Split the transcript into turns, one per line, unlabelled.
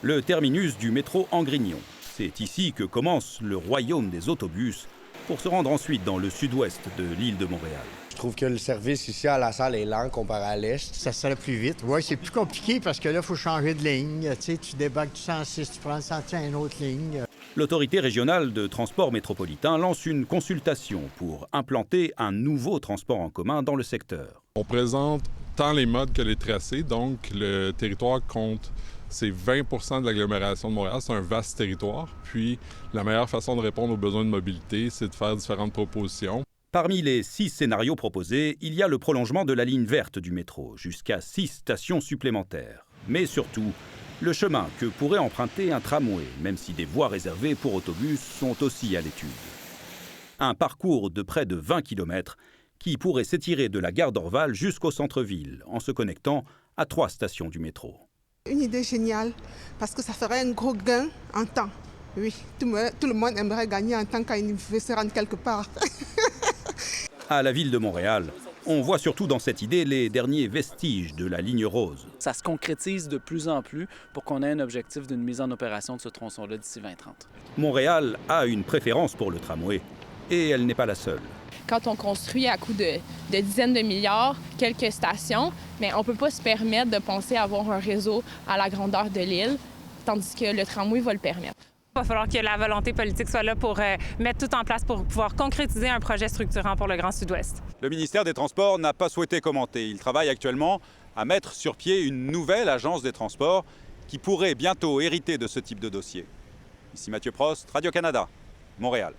le terminus du métro Angrignon. C'est ici que commence le royaume des autobus pour se rendre ensuite dans le sud-ouest de l'île de Montréal.
Je trouve que le service ici à la salle est lent comparé à l'est.
Ça serait plus vite. Oui, c'est plus compliqué parce que là, il faut changer de ligne. Tu sais, tu débarques du 106, tu prends le 101, une autre ligne.
L'autorité régionale de transport métropolitain lance une consultation pour implanter un nouveau transport en commun dans le secteur.
On présente tant les modes que les tracés, donc le territoire compte, c'est 20 de l'agglomération de Montréal, c'est un vaste territoire. Puis la meilleure façon de répondre aux besoins de mobilité, c'est de faire différentes propositions.
Parmi les 6 scénarios proposés, il y a le prolongement de la ligne verte du métro, jusqu'à 6 stations supplémentaires. Mais surtout, le chemin que pourrait emprunter un tramway, même si des voies réservées pour autobus sont aussi à l'étude. Un parcours de près de 20 km qui pourrait s'étirer de la gare d'Orval jusqu'au centre-ville, en se connectant à 3 stations du métro.
Une idée géniale, parce que ça ferait un gros gain en temps. Oui, tout le monde aimerait gagner en temps quand il veut se rendre quelque part.
À la ville de Montréal, on voit surtout dans cette idée les derniers vestiges de la ligne rose.
Ça se concrétise de plus en plus pour qu'on ait un objectif d'une mise en opération de ce tronçon-là d'ici 2030.
Montréal a une préférence pour le tramway, et elle n'est pas la seule.
Quand on construit à coût de dizaines de milliards quelques stations, mais on ne peut pas se permettre de penser avoir un réseau à la grandeur de l'île, tandis que le tramway va le permettre.
Il va falloir que la volonté politique soit là pour mettre tout en place pour pouvoir concrétiser un projet structurant pour le Grand Sud-Ouest.
Le ministère des Transports n'a pas souhaité commenter. Il travaille actuellement à mettre sur pied une nouvelle agence des transports qui pourrait bientôt hériter de ce type de dossier. Ici Mathieu Prost, Radio-Canada, Montréal.